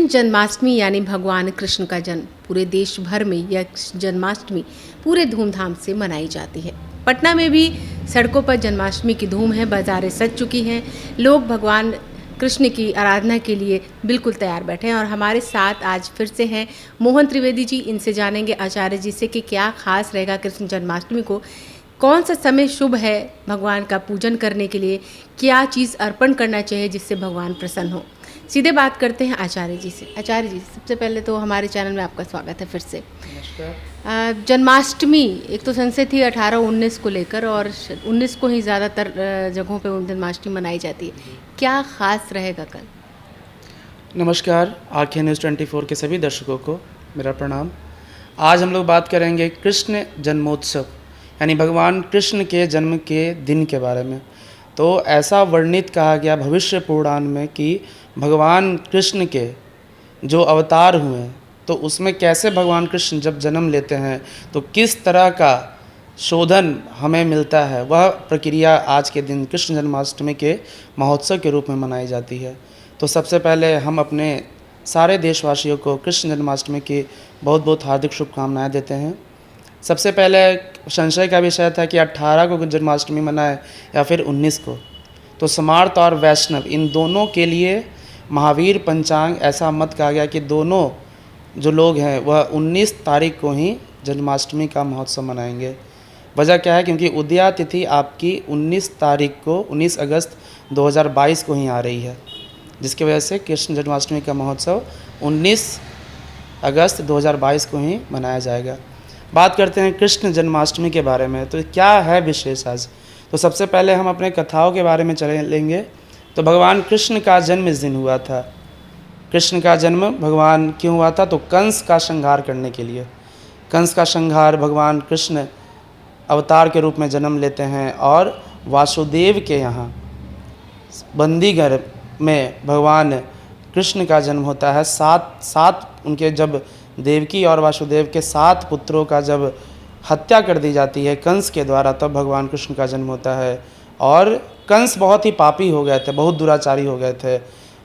कृष्ण जन्माष्टमी यानी भगवान कृष्ण का जन्म, पूरे देश भर में यह जन्माष्टमी पूरे धूमधाम से मनाई जाती है। पटना में भी सड़कों पर जन्माष्टमी की धूम है, बाजारें सज चुकी हैं, लोग भगवान कृष्ण की आराधना के लिए बिल्कुल तैयार बैठे हैं। और हमारे साथ आज फिर से हैं मोहन त्रिवेदी जी। इनसे जानेंगे आचार्य जी से कि क्या खास रहेगा कृष्ण जन्माष्टमी को, कौन सा समय शुभ है भगवान का पूजन करने के लिए, क्या चीज़ अर्पण करना चाहिए जिससे भगवान प्रसन्न हो। सीधे बात करते हैं आचार्य जी से। आचार्य जी, सबसे पहले तो हमारे चैनल में आपका स्वागत है फिर से। नमस्कार। जन्माष्टमी एक तो संशय थी 18-19 को लेकर, और 19 को ही ज़्यादातर जगहों पे जन्माष्टमी मनाई जाती है। क्या खास रहेगा कल? नमस्कार, आँखें न्यूज़ 24 के सभी दर्शकों को मेरा प्रणाम। आज हम लोग बात करेंगे कृष्ण जन्मोत्सव यानी भगवान कृष्ण के जन्म के दिन के बारे में। तो ऐसा वर्णित कहा गया भविष्य पुराण में कि भगवान कृष्ण के जो अवतार हुए तो उसमें कैसे भगवान कृष्ण जब जन्म लेते हैं तो किस तरह का शोधन हमें मिलता है, वह प्रक्रिया आज के दिन कृष्ण जन्माष्टमी के महोत्सव के रूप में मनाई जाती है। तो सबसे पहले हम अपने सारे देशवासियों को कृष्ण जन्माष्टमी की बहुत बहुत हार्दिक शुभकामनाएं देते हैं। सबसे पहले संशय का विषय था कि 18 को जन्माष्टमी मनाए या फिर 19 को। तो स्मार्त और वैष्णव इन दोनों के लिए महावीर पंचांग ऐसा मत कहा गया कि दोनों जो लोग हैं वह 19 तारीख को ही जन्माष्टमी का महोत्सव मनाएंगे। वजह क्या है? क्योंकि उदया तिथि आपकी 19 तारीख को 19 अगस्त 2022 को ही आ रही है, जिसकी वजह से कृष्ण जन्माष्टमी का महोत्सव 19 अगस्त 2022 को ही मनाया जाएगा। बात करते हैं कृष्ण जन्माष्टमी के बारे में, तो क्या है विशेष आज। तो सबसे पहले हम अपने कथाओं के बारे में चले लेंगे। तो भगवान कृष्ण का जन्म इस दिन हुआ था। कृष्ण का जन्म भगवान क्यों हुआ था? तो कंस का संहार करने के लिए। कंस का संहार भगवान कृष्ण अवतार के रूप में जन्म लेते हैं और वासुदेव के यहाँ बंदीगृह में भगवान कृष्ण का जन्म होता है। सात उनके जब देवकी और वासुदेव के 7 पुत्रों का जब हत्या कर दी जाती है कंस के द्वारा, तब भगवान कृष्ण का जन्म होता है। और कंस बहुत ही पापी हो गए थे, बहुत दुराचारी हो गए थे।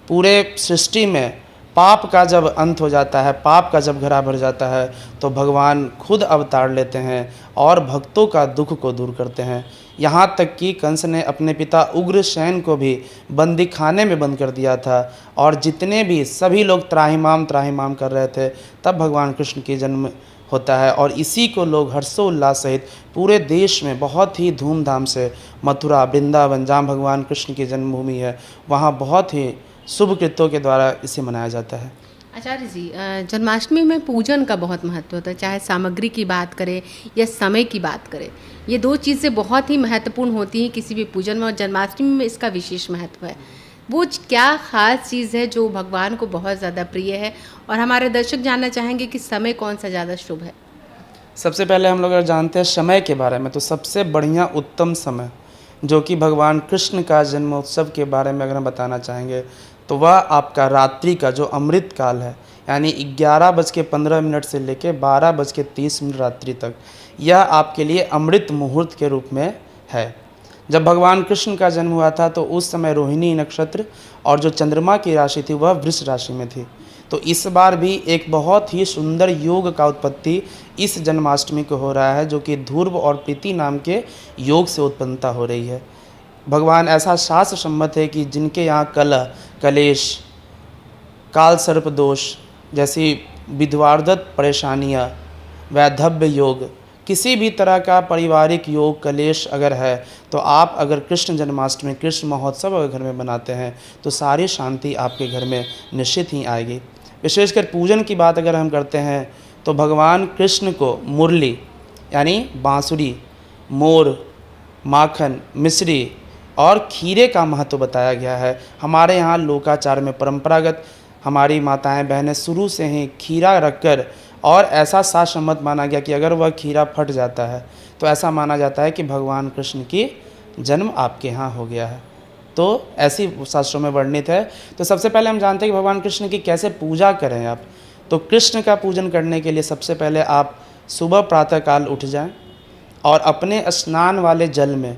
पूरे सृष्टि में पाप का जब अंत हो जाता है, पाप का जब घड़ा भर जाता है, तो भगवान खुद अवतार लेते हैं और भक्तों का दुख को दूर करते हैं। यहाँ तक कि कंस ने अपने पिता उग्रसेन को भी बंदी खाने में बंद कर दिया था, और जितने भी सभी लोग त्राहिमाम त्राहिमाम कर रहे थे, तब भगवान कृष्ण की जन्म होता है। और इसी को लोग हर्षोल्लास सहित पूरे देश में बहुत ही धूमधाम से मथुरा, वृंदावन, जहाँ भगवान कृष्ण की जन्मभूमि है, वहाँ बहुत ही शुभ कृत्यों के द्वारा इसे मनाया जाता है। आचार्य जी, जन्माष्टमी में पूजन का बहुत महत्व होता है, चाहे सामग्री की बात करें या समय की बात करें। ये दो चीज़ें बहुत ही महत्वपूर्ण होती हैं किसी भी पूजन में, और जन्माष्टमी में इसका विशेष महत्व है। वो क्या खास चीज़ है जो भगवान को बहुत ज़्यादा प्रिय है, और हमारे दर्शक जानना चाहेंगे कि समय कौन सा ज़्यादा शुभ है। सबसे पहले हम लोग अगर जानते हैं समय के बारे में, तो सबसे बढ़िया उत्तम समय जो कि भगवान कृष्ण का जन्मोत्सव के बारे में अगर हम बताना चाहेंगे, तो वह आपका रात्रि का जो अमृत काल है, यानी 11:15 से लेकर 12:30 रात्रि तक, यह आपके लिए अमृत मुहूर्त के रूप में है। जब भगवान कृष्ण का जन्म हुआ था तो उस समय रोहिणी नक्षत्र और जो चंद्रमा की राशि थी वह वृष राशि में थी। तो इस बार भी एक बहुत ही सुंदर योग का उत्पत्ति इस जन्माष्टमी को हो रहा है, जो कि ध्रुव और प्रीति नाम के योग से उत्पन्नता हो रही है। भगवान ऐसा शास्त्र सम्मत है कि जिनके यहाँ कलह, कलेश, काल सर्प दोष जैसी विद्वार्धत परेशानियाँ, वैधव्य योग, किसी भी तरह का पारिवारिक योग, कलेश अगर है, तो आप अगर कृष्ण जन्माष्टमी, कृष्ण महोत्सव अगर घर में बनाते हैं तो सारी शांति आपके घर में निश्चित ही आएगी। विशेषकर पूजन की बात अगर हम करते हैं तो भगवान कृष्ण को मुरली यानी बांसुरी, मोर, माखन, मिश्री और खीरे का महत्व बताया गया है। हमारे यहाँ लोकाचार में परंपरागत हमारी माताएं बहनें शुरू से ही खीरा रखकर, और ऐसा शास्त्रमत माना गया कि अगर वह खीरा फट जाता है तो ऐसा माना जाता है कि भगवान कृष्ण की जन्म आपके यहाँ हो गया है। तो ऐसी शास्त्रों में वर्णित है। तो सबसे पहले हम जानते हैं कि भगवान कृष्ण की कैसे पूजा करें आप। तो कृष्ण का पूजन करने के लिए सबसे पहले आप सुबह प्रातःकाल उठ जाएं और अपने स्नान वाले जल में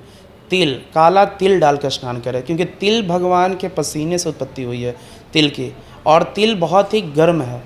तिल, काला तिल डालकर स्नान करें, क्योंकि तिल भगवान के पसीने से उत्पत्ति हुई है, तिल की। और तिल बहुत ही गर्म है।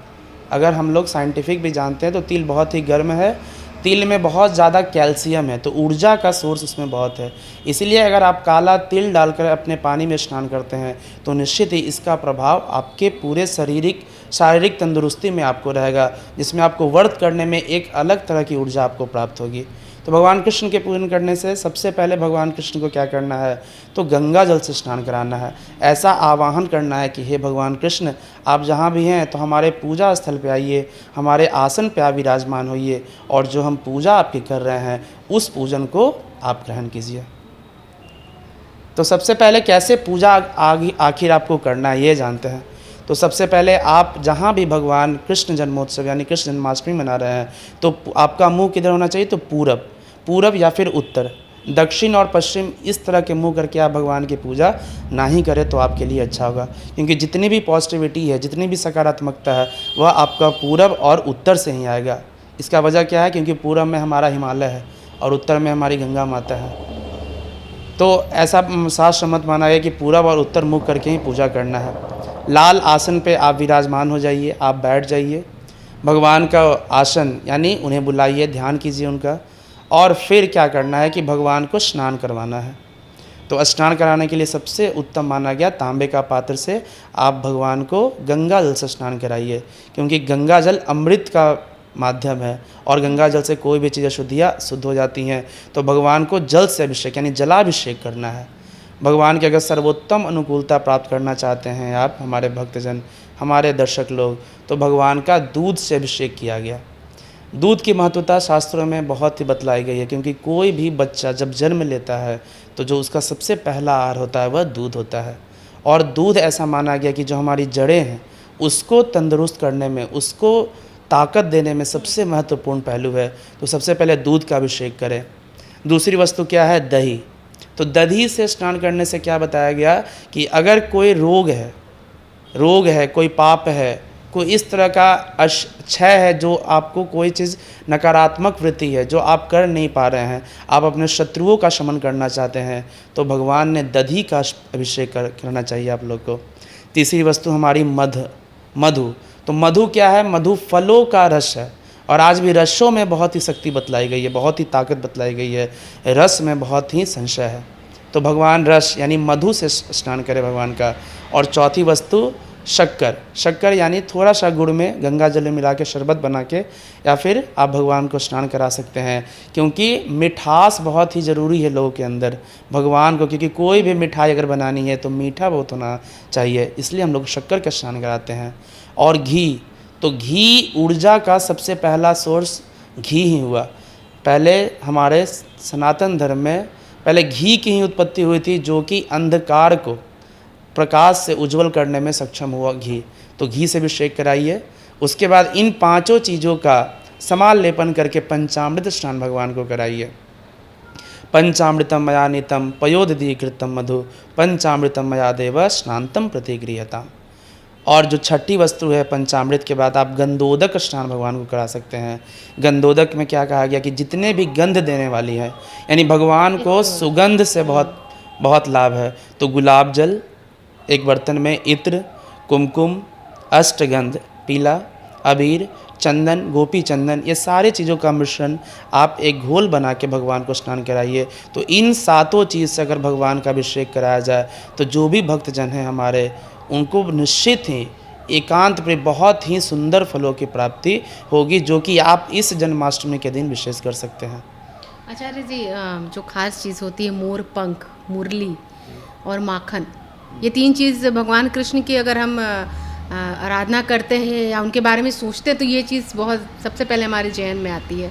अगर हम लोग साइंटिफिक भी जानते हैं तो तिल बहुत ही गर्म है। तिल में बहुत ज़्यादा कैल्शियम है, तो ऊर्जा का सोर्स उसमें बहुत है। इसीलिए अगर आप काला तिल डालकर अपने पानी में स्नान करते हैं तो निश्चित ही इसका प्रभाव आपके पूरे शारीरिक तंदुरुस्ती में आपको रहेगा, जिसमें आपको व्रत करने में एक अलग तरह की ऊर्जा आपको प्राप्त होगी। तो भगवान कृष्ण के पूजन करने से सबसे पहले भगवान कृष्ण को क्या करना है, तो गंगा जल से स्नान कराना है। ऐसा आवाहन करना है कि हे भगवान कृष्ण, आप जहाँ भी हैं तो हमारे पूजा स्थल पे आइए, हमारे आसन पे आप विराजमान होइए, और जो हम पूजा आपकी कर रहे हैं उस पूजन को आप ग्रहण कीजिए। तो सबसे पहले कैसे पूजा आखिर आपको करना है ये जानते हैं। तो सबसे पहले आप जहाँ भी भगवान कृष्ण जन्मोत्सव यानी कृष्ण जन्माष्टमी मना रहे हैं तो आपका मुंह किधर होना चाहिए, तो पूरब या फिर उत्तर। दक्षिण और पश्चिम इस तरह के मुंह करके आप भगवान की पूजा ना ही करें तो आपके लिए अच्छा होगा, क्योंकि जितनी भी पॉजिटिविटी है, जितनी भी सकारात्मकता है, वह आपका पूरब और उत्तर से ही आएगा। इसका वजह क्या है, क्योंकि पूरब में हमारा हिमालय है और उत्तर में हमारी गंगा माता है। तो ऐसा शास्त्र मत माना है कि पूरब और उत्तर मुख करके ही पूजा करना है। लाल आसन पे आप विराजमान हो जाइए, आप बैठ जाइए। भगवान का आसन यानी उन्हें बुलाइए, ध्यान कीजिए उनका, और फिर क्या करना है कि भगवान को स्नान करवाना है। तो स्नान कराने के लिए सबसे उत्तम माना गया तांबे का पात्र से आप भगवान को गंगा जल से स्नान कराइए, क्योंकि गंगा जल अमृत का माध्यम है और गंगा जल से कोई भी चीज़ अशुद्धियाँ शुद्ध हो जाती हैं। तो भगवान को जल से अभिषेक यानी जलाभिषेक करना है। भगवान की अगर सर्वोत्तम अनुकूलता प्राप्त करना चाहते हैं आप, हमारे भक्तजन, हमारे दर्शक लोग, तो भगवान का दूध से अभिषेक किया गया। दूध की महत्वता शास्त्रों में बहुत ही बतलाई गई है, क्योंकि कोई भी बच्चा जब जन्म लेता है तो जो उसका सबसे पहला आहार होता है वह दूध होता है। और दूध ऐसा माना गया कि जो हमारी जड़ें हैं उसको तंदुरुस्त करने में, उसको ताकत देने में सबसे महत्वपूर्ण पहलू है। तो सबसे पहले दूध का अभिषेक करें। दूसरी वस्तु क्या है, दही। तो दही से स्नान करने से क्या बताया गया कि अगर कोई रोग है, कोई पाप है, कोई इस तरह का क्षय है, जो आपको कोई चीज़ नकारात्मक वृत्ति है जो आप कर नहीं पा रहे हैं, आप अपने शत्रुओं का शमन करना चाहते हैं, तो भगवान ने दही का अभिषेक करना चाहिए आप लोग को। तीसरी वस्तु हमारी मधु। तो मधु क्या है, मधु फलों का रस है, और आज भी रसों में बहुत ही शक्ति बतलाई गई है, बहुत ही ताकत बतलाई गई है, रस में बहुत ही संशय है। तो भगवान रस यानी मधु से स्नान करें भगवान का। और चौथी वस्तु शक्कर यानी थोड़ा सा गुड़ में गंगा जल में मिला के शरबत बना के या फिर आप भगवान को स्नान करा सकते हैं, क्योंकि मिठास बहुत ही ज़रूरी है लोगों के अंदर भगवान को, क्योंकि कोई भी मिठाई अगर बनानी है तो मीठा बहुत होना चाहिए, इसलिए हम लोग शक्कर का स्नान कराते हैं। और घी, तो घी ऊर्जा का सबसे पहला सोर्स घी ही हुआ। पहले हमारे सनातन धर्म में पहले घी की ही उत्पत्ति हुई थी, जो कि अंधकार को प्रकाश से उज्जवल करने में सक्षम हुआ घी। तो घी से अभिषेक कराइए। उसके बाद इन पांचों चीज़ों का समाल लेपन करके पंचामृत स्नान भगवान को कराइए। पंचामृतम मया नीतम पयोदधि कृतम मधु पंचामृतम मया देव स्नातम प्रतिगृह्यताम। और जो छठी वस्तु है पंचामृत के बाद आप गंधोदक स्नान भगवान को करा सकते हैं। गंधोदक में क्या कहा गया कि जितने भी गंध देने वाली है, यानी भगवान को सुगंध से बहुत लाभ है। तो गुलाब जल, एक बर्तन में इत्र, कुमकुम, अष्टगंध, पीला, अबीर, चंदन, गोपी चंदन, ये सारे चीज़ों का मिश्रण आप एक घोल बना के भगवान को स्नान कराइए। तो इन सातों चीज़ से अगर भगवान का अभिषेक कराया जाए तो जो भी भक्तजन हैं हमारे, उनको निश्चित ही एकांत में बहुत ही सुंदर फलों की प्राप्ति होगी, जो कि आप इस जन्माष्टमी के दिन विशेष कर सकते हैं। आचार्य जी, जो खास चीज़ होती है मोर पंख, मुरली और माखन, ये तीन चीज़ भगवान कृष्ण की अगर हम आराधना करते हैं या उनके बारे में सोचते हैं तो ये चीज़ बहुत सबसे पहले हमारे जहन में आती है।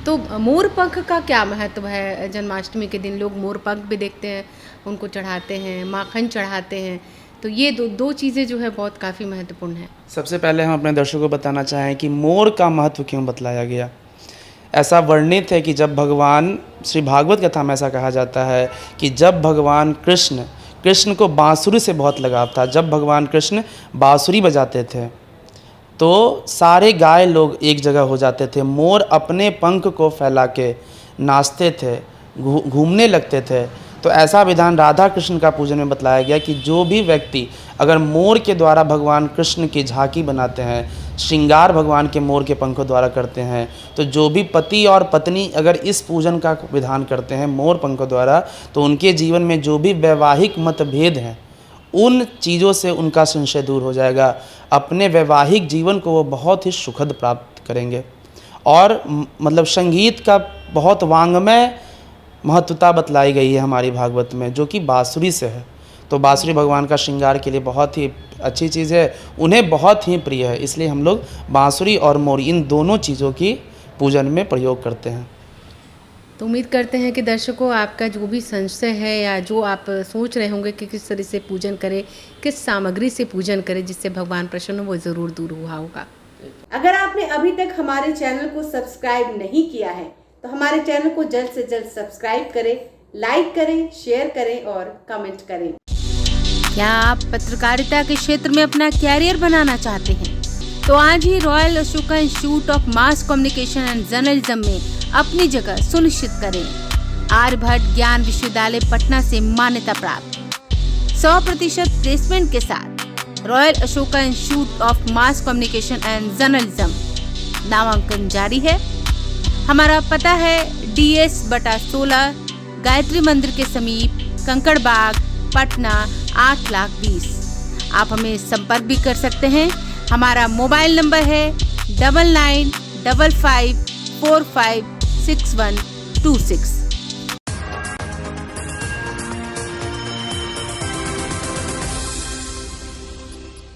तो मोर पंख का क्या महत्व है? जन्माष्टमी के दिन लोग मोर पंख भी देखते हैं, उनको चढ़ाते हैं, माखन चढ़ाते हैं। तो ये दो चीज़ें जो है बहुत काफ़ी महत्वपूर्ण है। सबसे पहले हम अपने दर्शकों को बताना चाहें कि मोर का महत्व क्यों बतलाया गया। ऐसा वर्णित है कि जब भगवान, श्री भागवत कथा में ऐसा कहा जाता है कि जब भगवान कृष्ण को बांसुरी से बहुत लगाव था, जब भगवान कृष्ण बांसुरी बजाते थे तो सारे गाय लोग एक जगह हो जाते थे। मोर अपने पंख को फैला के नाचते थे, घूमने लगते थे। तो ऐसा विधान राधा कृष्ण का पूजन में बतलाया गया कि जो भी व्यक्ति अगर मोर के द्वारा भगवान कृष्ण की झांकी बनाते हैं, श्रृंगार भगवान के मोर के पंखों द्वारा करते हैं, तो जो भी पति और पत्नी अगर इस पूजन का विधान करते हैं मोर पंखों द्वारा, तो उनके जीवन में जो भी वैवाहिक मतभेद हैं उन चीज़ों से उनका संशय दूर हो जाएगा। अपने वैवाहिक जीवन को वो बहुत ही सुखद प्राप्त करेंगे। और मतलब संगीत का बहुत वांग्मय महत्वता बतलाई गई है हमारी भागवत में, जो कि बांसुरी से है। तो बांसुरी भगवान का श्रृंगार के लिए बहुत ही अच्छी चीज़ है, उन्हें बहुत ही प्रिय है, इसलिए हम लोग बांसुरी और मोर इन दोनों चीज़ों की पूजन में प्रयोग करते हैं। तो उम्मीद करते हैं कि दर्शकों आपका जो भी संशय है या जो आप सोच रहे होंगे कि किस तरह से पूजन करें, किस सामग्री से पूजन करें जिससे भगवान प्रसन्न हो, वो ज़रूर दूर हुआ होगा। अगर आपने अभी तक हमारे चैनल को सब्सक्राइब नहीं किया है तो हमारे चैनल को जल्द से जल्द सब्सक्राइब करें, लाइक करें, शेयर करें और कमेंट करें। क्या आप पत्रकारिता के क्षेत्र में अपना कैरियर बनाना चाहते हैं? तो आज ही royal Ashoka institute of mass communication and journalism में अपनी जगह सुनिश्चित करें। आर्यभट्ट ज्ञान विश्वविद्यालय पटना से मान्यता प्राप्त 100% प्लेसमेंट के साथ royal Ashoka institute of mass communication and journalism नामांकन जारी है। हमारा पता है DS/16 गायत्री मंदिर के समीप, कंकड़ बाग, पटना 8,20,000। आप हमें संपर्क भी कर सकते हैं। हमारा मोबाइल नंबर है 9955456126।